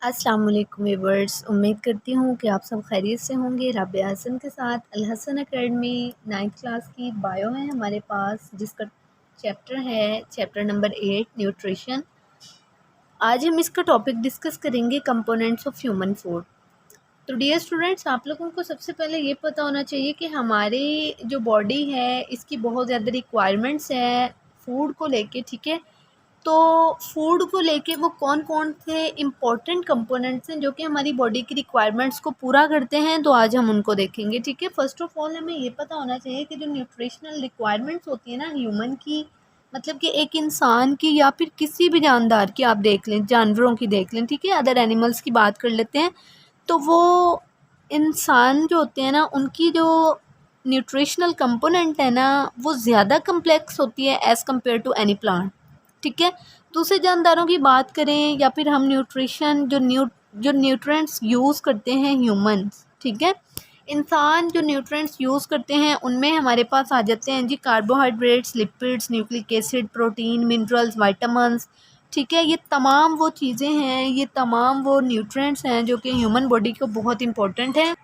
अस्सलाम वालेकुम व्यूअर्स, उम्मीद करती हूँ कि आप सब खैरियत से होंगे। राबिया हसन के साथ अल हसन एकेडमी 9th क्लास की बायो है हमारे पास, जिसका चैप्टर नंबर 8 न्यूट्रिशन। आज हम इसका टॉपिक डिस्कस करेंगे कंपोनेंट्स ऑफ ह्यूमन फूड। तो डियर स्टूडेंट्स, आप लोगों को सबसे पहले ये पता होना चाहिए कि हमारी जो बॉडी है इसकी बहुत ज़्यादा रिक्वायरमेंट्स है फूड को लेके, ठीक है। तो फूड को लेके वो कौन कौन से इम्पोर्टेंट कंपोनेंट्स हैं जो कि हमारी बॉडी की रिक्वायरमेंट्स को पूरा करते हैं, तो आज हम उनको देखेंगे, ठीक है। फर्स्ट ऑफ ऑल हमें ये पता होना चाहिए कि जो न्यूट्रिशनल रिक्वायरमेंट्स होती है ना ह्यूमन की, मतलब कि एक इंसान की या फिर किसी भी जानदार की, आप देख लें, जानवरों की देख लें, ठीक है, अदर एनिमल्स की बात कर लेते हैं, तो वो इंसान जो होते हैं ना उनकी जो न्यूट्रिशनल कंपोनेंट है ना वो ज़्यादा कम्प्लेक्स होती है as compare to any plant, ठीक है। दूसरे जानदारों की बात करें या फिर हम न्यूट्रिशन जो न्यूट्रिएंट्स यूज़ करते हैं ह्यूमंस, ठीक है, इंसान जो न्यूट्रिएंट्स यूज़ करते हैं उनमें हमारे पास आ जाते हैं जी carbohydrates, lipids, nucleic acid, protein, minerals, vitamins, ठीक है। ये तमाम वो चीज़ें हैं, ये तमाम वो न्यूट्रिएंट्स हैं जो कि ह्यूमन बॉडी को बहुत इंपॉर्टेंट है।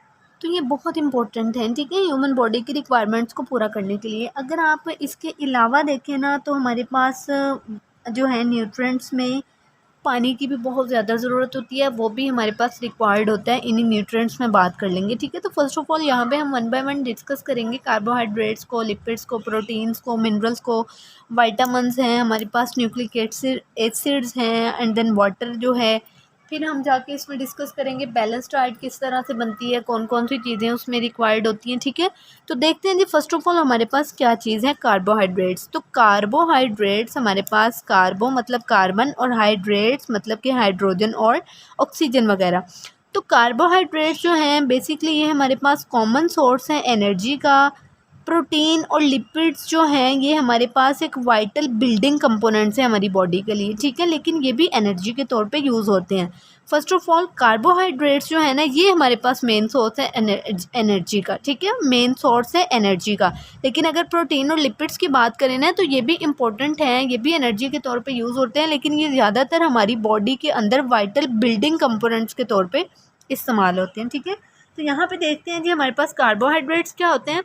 तो ये बहुत इंपॉर्टेंट है, ठीक है, ह्यूमन बॉडी की रिक्वायरमेंट्स को पूरा करने के लिए। अगर आप इसके अलावा देखें ना तो हमारे पास जो है न्यूट्रिएंट्स में पानी की भी बहुत ज़्यादा ज़रूरत होती है, वो भी हमारे पास रिक्वायर्ड होता है। इन्हीं न्यूट्रिएंट्स में बात कर लेंगे, ठीक है। तो फर्स्ट ऑफ ऑल यहाँ पे हम वन बाय वन डिस्कस करेंगे कार्बोहाइड्रेट्स को, लिपिड्स को, प्रोटीन्स को, मिनरल्स को, वाइटामिन्स हैं हमारे पास, न्यूक्लिक एसिड्स हैं, एंड देन वाटर जो है। फिर हम जाके इसमें डिस्कस करेंगे बैलेंस डाइट किस तरह से बनती है, कौन कौन सी चीज़ें उसमें रिक्वायर्ड होती हैं, ठीक है। तो देखते हैं जी फर्स्ट ऑफ ऑल हमारे पास क्या चीज़ है, कार्बोहाइड्रेट्स। तो कार्बोहाइड्रेट्स हमारे पास, कार्बो मतलब कार्बन और हाइड्रेट्स मतलब कि हाइड्रोजन और ऑक्सीजन वगैरह। तो कार्बोहाइड्रेट्स जो हैं बेसिकली ये हमारे पास कॉमन सोर्स है एनर्जी का। प्रोटीन और लिपिड्स जो हैं ये हमारे पास एक वाइटल बिल्डिंग कंपोनेंट्स है हमारी बॉडी के लिए, ठीक है, लेकिन ये भी एनर्जी के तौर पे यूज़ होते हैं। फर्स्ट ऑफ ऑल कार्बोहाइड्रेट्स जो है ना ये हमारे पास मेन सोर्स है एनर्जी का, ठीक है, मेन सोर्स है एनर्जी का। लेकिन अगर प्रोटीन और लिपिड्स की बात करें ना तो ये भी इंपॉर्टेंट हैं, ये भी एनर्जी के तौर पे यूज़ होते हैं, लेकिन ये ज़्यादातर हमारी बॉडी के अंदर वाइटल बिल्डिंग कंपोनेंट्स के तौर पर इस्तेमाल होते हैं, ठीक है। तो यहाँ पर देखते हैं जी हमारे पास कार्बोहाइड्रेट्स क्या होते हैं।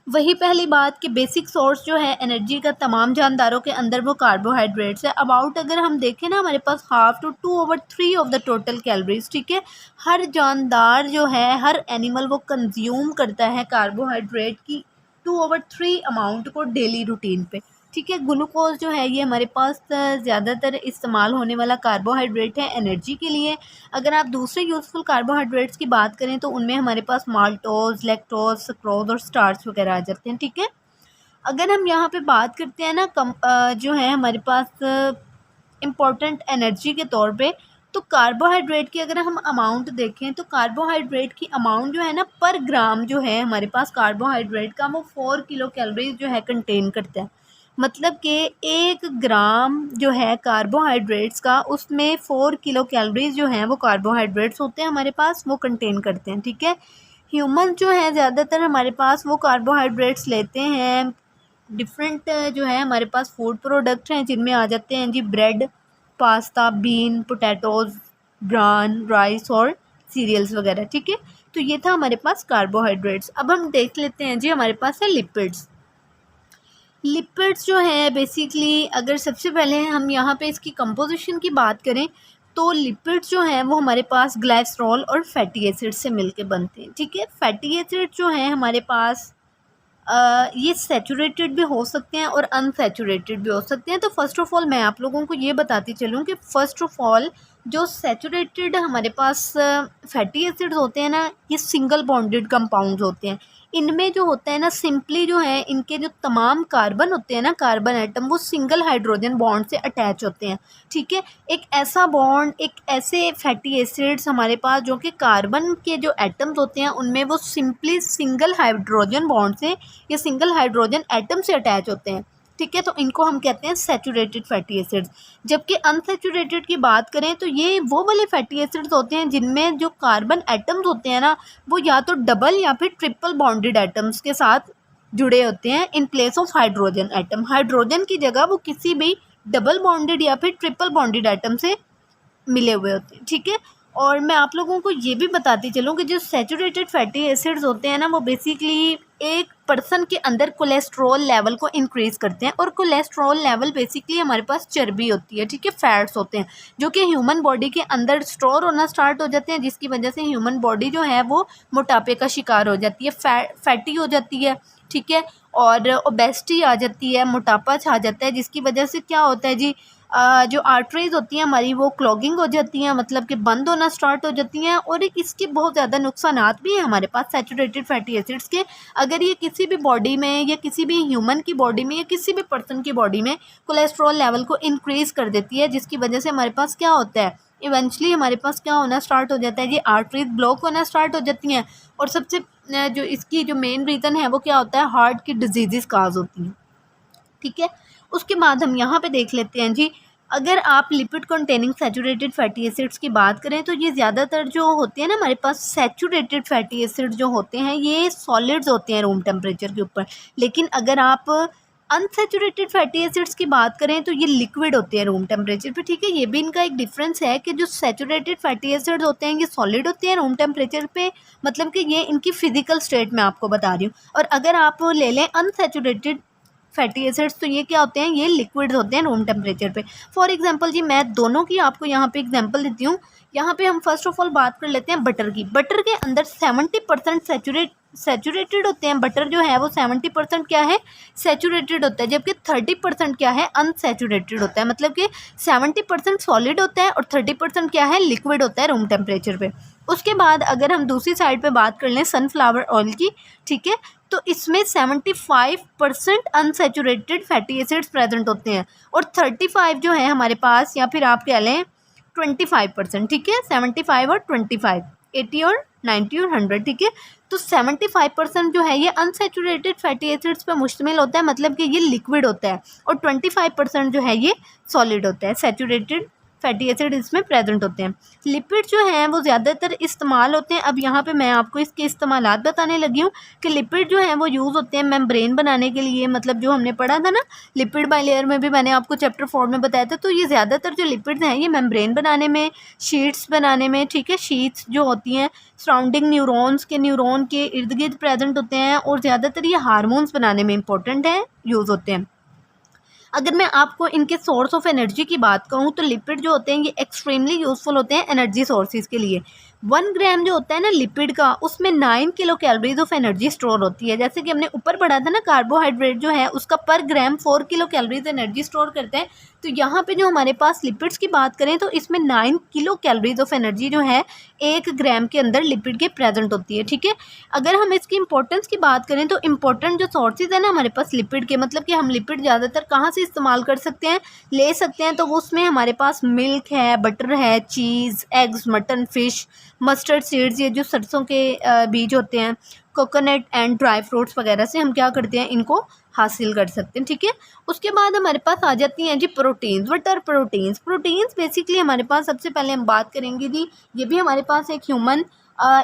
वही पहली बात कि बेसिक सोर्स जो है एनर्जी का तमाम जानदारों के अंदर वो कार्बोहाइड्रेट्स है। अबाउट अगर हम देखें ना हमारे पास 1/2 to 2/3 of the total calories, ठीक है। हर जानदार जो है, हर एनिमल वो कंज्यूम करता है कार्बोहाइड्रेट की 2/3 अमाउंट को डेली रूटीन पे, ठीक है। ग्लूकोज जो है ये हमारे पास ज़्यादातर इस्तेमाल होने वाला कार्बोहाइड्रेट है एनर्जी के लिए। अगर आप दूसरे यूज़फुल कार्बोहाइड्रेट्स की बात करें तो उनमें हमारे पास माल्टोज, लैक्टोज, सुक्रोज और स्टार्च वगैरह आ जाते हैं, ठीक है। अगर हम यहाँ पे बात करते हैं ना जो है हमारे पास इम्पोर्टेंट एनर्जी के तौर पे, तो कार्बोहाइड्रेट की अगर हम अमाउंट देखें तो कार्बोहाइड्रेट की अमाउंट जो है ना पर ग्राम जो है हमारे पास कार्बोहाइड्रेट का वो 4 किलो कैलोरीज जो है कंटेन करता है। मतलब कि 1 ग्राम जो है कार्बोहाइड्रेट्स का उसमें 4 किलो कैलोरीज जो हैं वो कार्बोहाइड्रेट्स होते हैं हमारे पास, वो कंटेन करते हैं, ठीक है। ह्यूमन जो है ज़्यादातर हमारे पास वो कार्बोहाइड्रेट्स लेते हैं। डिफरेंट जो है हमारे पास फूड प्रोडक्ट हैं जिनमें आ जाते हैं जी bread, pasta, bean, potatoes, bran, rice और सीरियल्स वगैरह, ठीक है। तो ये था हमारे पास कार्बोहाइड्रेट्स। अब हम देख लेते हैं जी हमारे पास है लिपिड्स। लिपिड्स जो है बेसिकली अगर सबसे पहले हम यहाँ पे इसकी कंपोजिशन की बात करें तो लिपिड्स जो हैं वो हमारे पास ग्लाइसरॉल और फैटी एसिड से मिलके बनते हैं, ठीक है। फैटी एसिड जो है हमारे पास ये सैचुरेटेड भी हो सकते हैं और अनसैचुरेटेड भी हो सकते हैं। तो फर्स्ट ऑफ ऑल मैं आप लोगों को ये बताती चलूँ कि फ़र्स्ट ऑफ ऑल जो सैचुरेटेड हमारे पास फैटी एसिड्स होते हैं ना ये सिंगल बॉन्डेड कंपाउंड्स होते हैं। इनमें जो होता है ना सिंपली जो है इनके जो तमाम कार्बन होते हैं ना, कार्बन एटम, वो सिंगल हाइड्रोजन बॉन्ड से अटैच होते हैं, ठीक है। एक ऐसा बॉन्ड, एक ऐसे फैटी एसिड्स हमारे पास जो कि कार्बन के जो एटम्स होते हैं उनमें वो सिंपली सिंगल हाइड्रोजन बॉन्ड से या सिंगल हाइड्रोजन एटम से अटैच होते हैं, ठीक है। तो इनको हम कहते हैं सैचुरेटेड फैटी एसिड्स। जबकि अनसैचुरेटेड की बात करें तो ये वो वाले फैटी एसिड्स होते हैं जिनमें जो कार्बन एटम्स होते हैं ना वो या तो डबल या फिर ट्रिपल बॉन्डेड एटम्स के साथ जुड़े होते हैं in place of hydrogen atom. Hydrogen की जगह वो किसी भी डबल बॉन्डेड या फिर ट्रिपल बॉन्डेड एटम से मिले हुए होते हैं, ठीक है। और मैं आप लोगों को ये भी बताती चलूँ कि जो सैचुरेटेड फैटी एसिड्स होते हैं ना, वो बेसिकली एक पर्सन के अंदर कोलेस्ट्रॉल लेवल को इंक्रीज़ करते हैं। और कोलेस्ट्रॉल लेवल बेसिकली हमारे पास चर्बी होती है, ठीक है, फैट्स होते हैं जो कि ह्यूमन बॉडी के अंदर स्टोर होना स्टार्ट हो जाते हैं, जिसकी वजह से ह्यूमन बॉडी जो है वो मोटापे का शिकार हो जाती है, फैटी हो जाती है, ठीक है। और ओबेसिटी आ जाती है, मोटापा छा जाता है, जिसकी वजह से क्या होता है जी, जो आर्टरीज़ होती हैं हमारी वो क्लॉगिंग हो जाती हैं, मतलब कि बंद होना स्टार्ट हो जाती हैं। और एक इसके बहुत ज़्यादा नुकसानात भी हैं हमारे पास सैचुरेटेड फैटी एसिड्स के। अगर ये किसी भी बॉडी में या किसी भी ह्यूमन की बॉडी में या किसी भी पर्सन की बॉडी में कोलेस्ट्रॉल लेवल को इंक्रीज़ कर देती है, जिसकी वजह से हमारे पास क्या होता है, इवेंचुअली हमारे पास क्या होना स्टार्ट हो जाता है, ये आर्टरीज ब्लॉक होना स्टार्ट हो जाती हैं। और सबसे जो इसकी जो मेन रीज़न है वो क्या होता है, हार्ट की डिजीज़ काज होती हैं, ठीक है। उसके बाद हम यहाँ पे देख लेते हैं जी, अगर आप lipid containing saturated fatty acids की बात करें तो ये ज़्यादातर जो होते हैं ना हमारे पास सैचुरेटेड फैटी एसिड्स जो होते हैं ये सॉलिड्स होते हैं रूम टेम्परेचर के ऊपर। लेकिन अगर आप अनसैचुरेटेड फैटी एसिड्स की बात करें तो ये लिक्विड होते हैं रूम टेम्परेचर पे, ठीक है। ये भी इनका एक डिफरेंस है कि जो सैचुरेटेड फैटी एसिड्स होते हैं ये सॉलिड होते हैं रूम टेम्परेचर पे, मतलब कि ये इनकी फिजिकल स्टेट मैं आपको बता रही हूँ। और अगर आप ले लें अनसैचुरेटेड फैटी एसिड्स तो ये क्या होते हैं, ये लिक्विड्स होते हैं रूम टेम्परेचर पे। फॉर एग्जांपल जी मैं दोनों की आपको यहाँ पे एग्जांपल देती हूँ। यहाँ पे हम फर्स्ट ऑफ ऑल बात कर लेते हैं बटर की। बटर के अंदर 70% सैचुरेटेड होते हैं, बटर जो है वो 70% क्या है, सैचुरेटेड होता है, जबकि 30% क्या है, अनसैचुरेटेड होता है। मतलब कि 70% सॉलिड होता है और 30% क्या है, लिक्विड होता है रूम टेम्परेचर पे। उसके बाद अगर हम दूसरी साइड पे बात कर लें सनफ्लावर ऑयल की, ठीक है, तो इसमें 75% अनसैचुरेटेड फैटी एसिड्स प्रेजेंट होते हैं और 35 जो है हमारे पास, या फिर आप कह लें 25%, ठीक है। 75 और 25, 80 और 90 और 100, ठीक है। तो 75% जो है ये अनसैचुरेटेड फैटी एसिड्स पे मुश्तमिल होता है, मतलब कि ये लिक्विड होता है। और 25% जो है ये सॉलिड होता है, सैचुरेटेड फैटी एसिड इसमें प्रेजेंट होते हैं। लिपिड जो हैं वो ज़्यादातर इस्तेमाल होते हैं। अब यहाँ पे मैं आपको इसके इस्तेमालात बताने लगी हूँ कि लिपिड जो हैं वो यूज़ होते हैं मेम्ब्रेन बनाने के लिए, मतलब जो हमने पढ़ा था ना लिपिड बाइलेयर में भी, मैंने आपको चैप्टर 4 में बताया था। तो ये ज़्यादातर जो लिपिड्स हैं ये मेम्ब्रेन बनाने में, शीट्स बनाने में, ठीक है, शीट्स जो होती हैं सराउंडिंग न्यूरॉन के इर्द गिर्द प्रेजेंट होते हैं। और ज़्यादातर ये हार्मोन्स बनाने में इंपॉर्टेंट है, यूज़ होते हैं। अगर मैं आपको इनके सोर्स ऑफ एनर्जी की बात कहूँ तो लिपिड जो होते हैं ये एक्सट्रीमली यूज़फुल होते हैं एनर्जी सोर्सेज के लिए। 1 ग्राम जो होता है ना लिपिड का, उसमें 9 kilo calories of energy store होती है। जैसे कि हमने ऊपर पढ़ा था ना, कार्बोहाइड्रेट जो है उसका पर ग्राम 4 किलो कैलोरीज एनर्जी स्टोर करते हैं। तो यहाँ पे जो हमारे पास लिपिड्स की बात करें तो इसमें 9 किलो कैलोरीज ऑफ एनर्जी जो है 1 ग्राम के अंदर लिपिड के प्रेजेंट होती है, ठीक है। अगर हम इसकी इंपॉर्टेंस की बात करें तो इंपॉर्टेंट जो सोर्सेज है ना हमारे पास लिपिड के, मतलब कि हम लिपिड ज़्यादातर कहाँ से इस्तेमाल कर सकते हैं, ले सकते हैं, तो वो उसमें हमारे पास मिल्क है, बटर है, cheese, eggs, mutton, fish, mustard seeds, ये जो सरसों के बीज होते हैं, कोकोनट एंड ड्राई फ्रूट्स वगैरह से हम क्या करते हैं, इनको हासिल कर सकते हैं, ठीक है। उसके बाद हमारे पास आ जाती हैं जी proteins. What are proteins? Proteins basically हमारे पास सबसे पहले हम बात करेंगे जी, ये भी हमारे पास एक ह्यूमन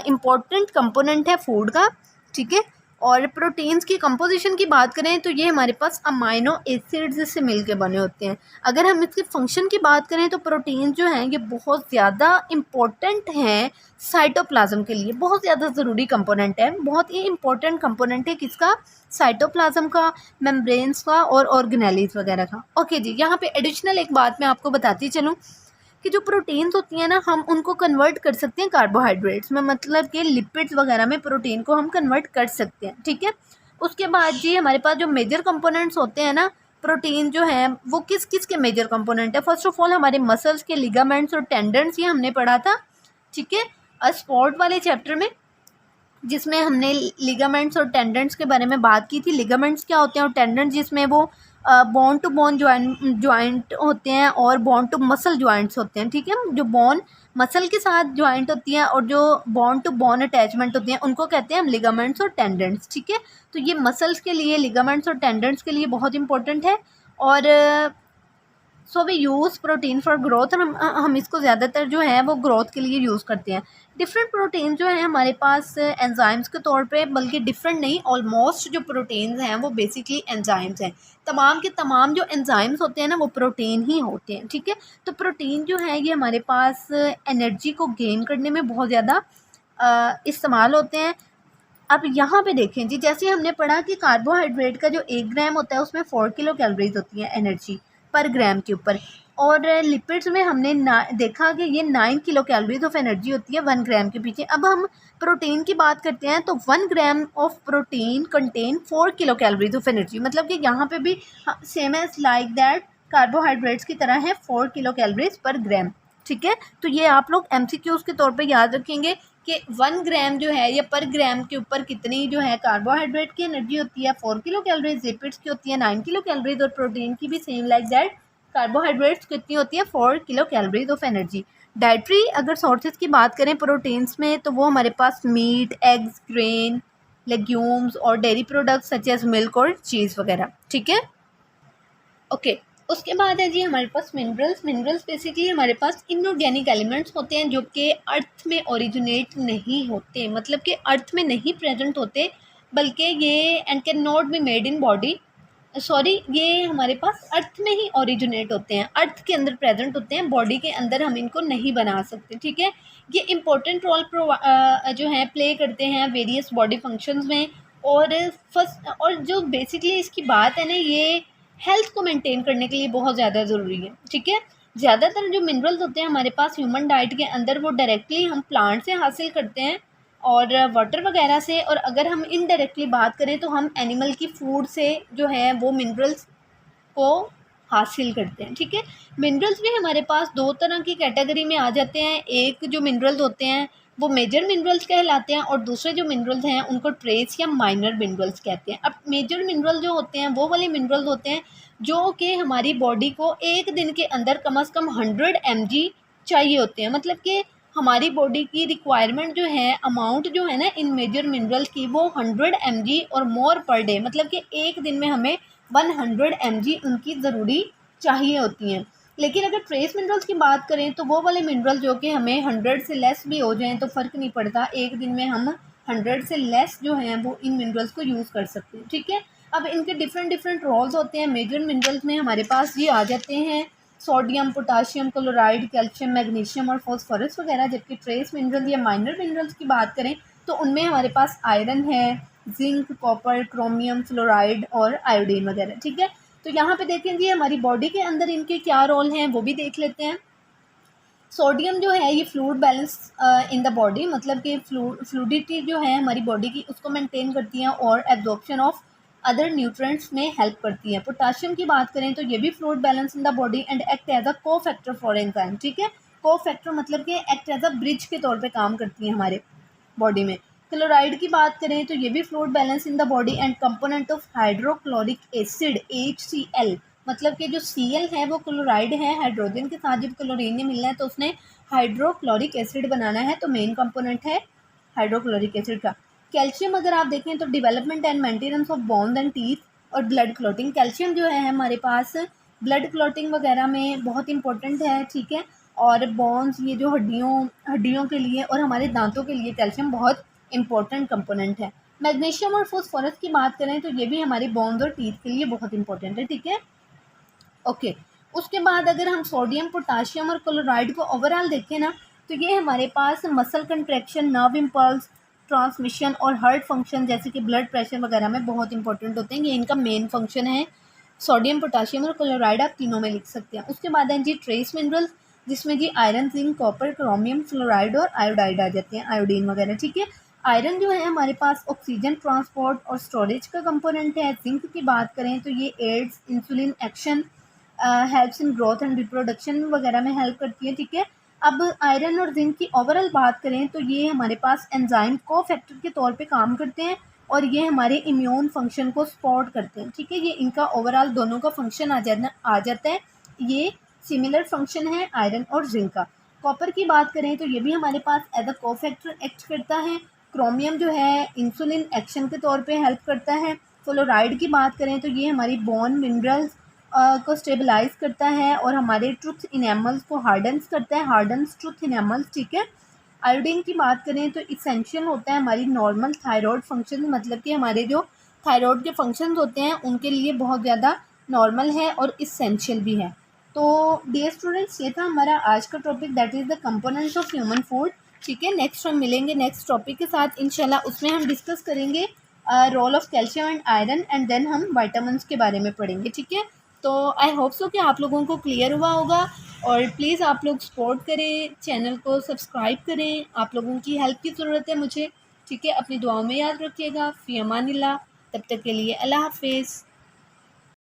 इम्पोर्टेंट कंपोनेंट है फूड का, ठीक है। और प्रोटीन्स की कंपोजिशन की बात करें तो ये हमारे पास अमाइनो एसिड्स से मिलके बने होते हैं। अगर हम इसके फंक्शन की बात करें तो प्रोटीन जो हैं ये बहुत ज़्यादा इम्पोर्टेंट हैं साइटोप्लाज्म के लिए, बहुत ज़्यादा ज़रूरी कंपोनेंट है, बहुत ही इंपॉर्टेंट कंपोनेंट है किसका, साइटोप्लाज्म का, मेम्ब्रेन्स का और ऑर्गेनेलीज वगैरह का। ओके जी, यहाँ पे एडिशनल एक बात मैं आपको बताती चलूँ कि जो प्रोटीन्स होती हैं ना हम उनको कन्वर्ट कर सकते हैं कार्बोहाइड्रेट्स में, मतलब कि लिपिड्स वगैरह में प्रोटीन को हम कन्वर्ट कर सकते हैं, ठीक है। उसके बाद जी हमारे पास जो मेजर कंपोनेंट्स होते हैं ना प्रोटीन जो है वो किस किस के मेजर कंपोनेंट है। फर्स्ट ऑफ ऑल हमारे मसल्स के लिगामेंट्स और टेंडन्स, ये हमने पढ़ा था, ठीक है, स्पोर्ट वाले चैप्टर में, जिसमें हमने लिगामेंट्स और टेंडेंट्स के बारे में बात की थी। लिगामेंट्स क्या होते हैं और टेंडेंट्स जिसमें वो बोन टू बोन जॉइंट होते हैं और बोन टू मसल जॉइंट्स होते हैं, ठीक है। जो बोन मसल के साथ जॉइंट होती हैं और जो बोन टू बोन अटैचमेंट होती हैं उनको कहते हैं हम लिगामेंट्स और टेंडेंट्स, ठीक है। तो ये मसल्स के लिए लिगामेंट्स और टेंडेंट्स के लिए बहुत इंपॉर्टेंट है। और so we use protein for growth, और हम इसको ज़्यादातर जो है वो ग्रोथ के लिए यूज़ करते हैं। डिफरेंट प्रोटीन जो है हमारे पास एंजाइम्स के तौर पे, बल्कि डिफरेंट नहीं, ऑलमोस्ट जो प्रोटीन्स हैं वो बेसिकली एंजाइम्स हैं। तमाम के तमाम जो एंजाइम्स होते हैं ना वो प्रोटीन ही होते हैं, ठीक है। तो प्रोटीन जो है ये हमारे पास एनर्जी को गेन करने में बहुत ज़्यादा इस्तेमाल होते हैं। अब यहाँ पे देखें जी, जैसे हमने पढ़ा कि कार्बोहाइड्रेट का जो 1 ग्राम होता है उसमें 4 किलो कैलोरीज होती हैं एनर्जी पर ग्राम के ऊपर, और लिपिड्स में हमने देखा कि ये 9 किलो कैलोरीज ऑफ एनर्जी होती है 1 ग्राम के पीछे। अब हम प्रोटीन की बात करते हैं तो 1 gram of protein contain 4 kilo calories of energy, मतलब कि यहाँ पे भी same as like that carbohydrates की तरह है 4 किलो कैलोरीज पर ग्राम, ठीक है। तो ये आप लोग MCQs के तौर पे याद रखेंगे कि 1 ग्राम जो है या पर ग्राम के ऊपर कितनी जो है कार्बोहाइड्रेट की एनर्जी होती है 4 किलो कैलोरीज, लिपिड्स की होती है 9 किलो कैलोरीज, और प्रोटीन की भी सेम लाइक दैट कार्बोहाइड्रेट्स कितनी होती है 4 kilo calories of energy. Dietary अगर सोर्सेज की बात करें प्रोटीन्स में तो वो हमारे पास मीट, एग्स, ग्रेन, लेग्यूम्स और dairy products such as milk और चीज़ वगैरह, ठीक है। ओके, उसके बाद है जी हमारे पास मिनरल्स। मिनरल्स बेसिकली हमारे पास इनऑर्गेनिक एलिमेंट्स होते हैं जो कि अर्थ में ओरिजिनेट नहीं होते, मतलब कि अर्थ में नहीं प्रेजेंट होते, बल्कि ये and can not be made in body, sorry, ये हमारे पास अर्थ में ही ओरिजिनेट होते हैं, अर्थ के अंदर प्रेजेंट होते हैं, बॉडी के अंदर हम इनको नहीं बना सकते, ठीक है। ये इम्पोर्टेंट रोल जो है प्ले करते हैं वेरियस बॉडी फंक्शंस में, और फर्स्ट और जो बेसिकली इसकी बात है ना, ये हेल्थ को मेंटेन करने के लिए बहुत ज़्यादा ज़रूरी है, ठीक है। ज़्यादातर जो मिनरल्स होते हैं हमारे पास ह्यूमन डाइट के अंदर वो डायरेक्टली हम प्लांट से हासिल करते हैं और वाटर वगैरह से, और अगर हम इनडायरेक्टली बात करें तो हम एनिमल की फूड से जो है वो मिनरल्स को हासिल करते हैं, ठीक है। मिनरल्स भी हमारे पास दो तरह की कैटेगरी में आ जाते हैं। एक जो मिनरल्स होते हैं वो मेजर मिनरल्स कहलाते हैं, और दूसरे जो मिनरल्स हैं उनको ट्रेस या माइनर मिनरल्स कहते हैं। अब मेजर मिनरल जो होते हैं वो वाले मिनरल्स होते हैं जो कि हमारी बॉडी को एक दिन के अंदर कम से कम 100 mg चाहिए होते हैं, मतलब कि हमारी बॉडी की रिक्वायरमेंट जो है, अमाउंट जो है ना इन मेजर मिनरल्स की, वो 100 mg और मोर पर डे, मतलब कि एक दिन में हमें 100 mg उनकी ज़रूरी चाहिए होती हैं। लेकिन अगर ट्रेस मिनरल्स की बात करें तो वो वाले मिनरल जो कि हमें 100 से लेस भी हो जाएं तो फ़र्क नहीं पड़ता, एक दिन में हम 100 से लेस जो हैं वो इन मिनरल्स को यूज़ कर सकते हैं, ठीक है। अब इनके डिफरेंट रोल्स होते हैं। मेजर मिनरल्स में हमारे पास ये आ जाते हैं sodium, potassium, chloride, calcium, magnesium और फॉस्फोरस वगैरह। जबकि ट्रेस मिनरल या माइनर मिनरल्स की बात करें तो उनमें हमारे पास आयरन है, जिंक, कॉपर, क्रोमियम, फ्लोराइड और आयोडीन वगैरह, ठीक है। तो यहाँ पे देखें जी हमारी बॉडी के अंदर इनके क्या रोल हैं वो भी देख लेते हैं। सोडियम जो है ये fluid balance in the body, मतलब कि फ्लूडिटी जो है हमारी बॉडी की उसको मेंटेन करती हैं और एब्जॉर्प्शन ऑफ अदर न्यूट्रिएंट्स में हेल्प करती है। पोटाशियम की बात करें तो ये भी fluid balance in the body and act as a cofactor for enzyme, ठीक है। को फैक्टर मतलब कि एक्ट एज अ ब्रिज के तौर पे काम करती है हमारे बॉडी में। क्लोराइड की बात करें तो ये भी fluid balance in the body and component of hydrochloric acid HCl, मतलब कि जो Cl है वो क्लोराइड है, हाइड्रोजन के साथ जब क्लोरीन ने मिलना है तो उसने हाइड्रोक्लोरिक एसिड बनाना है, तो मेन कंपोनेंट है हाइड्रोक्लोरिक एसिड का। कैल्शियम अगर आप देखें तो development and maintenance of bones and teeth और ब्लड क्लॉटिंग। कैल्शियम जो है हमारे पास ब्लड क्लॉटिंग वगैरह में बहुत इंपॉर्टेंट है, ठीक है। और बोन्स, ये जो हड्डियों के लिए और हमारे दांतों के लिए कैल्शियम बहुत इंपॉर्टेंट कंपोनेंट है। मैग्नीशियम और फॉस्फोरस की बात करें तो ये भी हमारे बोन्स और टीथ के लिए बहुत इंपॉर्टेंट है, ठीक है। ओके, उसके बाद अगर हम सोडियम, पोटाशियम और क्लोराइड को ओवरऑल देखें ना तो ये हमारे पास muscle contraction, nerve impulse, transmission और हार्ट फंक्शन जैसे कि ब्लड प्रेशर वगैरह में बहुत इंपॉर्टेंट होते हैं। ये इनका मेन फंक्शन है। सोडियम, पोटाशियम और क्लोराइड आप तीनों में लिख सकते हैं। उसके बाद है जी ट्रेस मिनरल्स, जिसमें जी iron, zinc, copper, chromium, fluoride और आयोडाइड आ जाते हैं, आयोडीन वगैरह, ठीक है। आयरन जो है हमारे पास ऑक्सीजन ट्रांसपोर्ट और स्टोरेज का कंपोनेंट है। जिंक की बात करें तो ये aids, insulin action, helps in growth and reproduction वगैरह में हेल्प करती है, ठीक है। अब आयरन और जिंक की ओवरऑल बात करें तो ये हमारे पास एंजाइम को फैक्टर के तौर पे काम करते हैं और ये हमारे इम्यून फंक्शन को सपोर्ट करते हैं, ठीक है। ये इनका ओवरऑल दोनों का फंक्शन आ जाता है। ये सिमिलर फंक्शन है आयरन और जिंक का। कॉपर की बात करें तो ये भी हमारे पास एज अ को फैक्टर एक्ट करता है। क्रोमियम जो है इंसुलिन एक्शन के तौर पे हेल्प करता है। फ्लोराइड की बात करें तो ये हमारी बोन मिनरल्स को स्टेबलाइज करता है और हमारे ट्रुथ इनेमल्स को हार्डन्स करता है, हार्डन्स ट्रुथ इनेमल्स, ठीक है। आयोडीन की बात करें तो इसेंशियल होता है हमारी नॉर्मल थायराइड फंक्शन, मतलब कि हमारे जो थायराइड के फंक्शंस होते हैं उनके लिए बहुत ज़्यादा नॉर्मल है और इसेंशियल भी है। तो डियर स्टूडेंट्स, ये था हमारा आज का topic, that is the components of human food, ठीक है। नेक्स्ट हम मिलेंगे नेक्स्ट टॉपिक के साथ इंशाल्लाह, उसमें हम डिस्कस करेंगे role of calcium and iron, and then हम विटामिन्स के बारे में पढ़ेंगे, ठीक है। तो आई होप सो कि आप लोगों को क्लियर हुआ होगा, और प्लीज़ आप लोग सपोर्ट करें, चैनल को सब्सक्राइब करें, आप लोगों की हेल्प की ज़रूरत है मुझे, ठीक है। अपनी दुआओं में याद रखिएगा। फ़ी अमानिल्लाह, तब तक के लिए अल्लाह हाफ़िज़।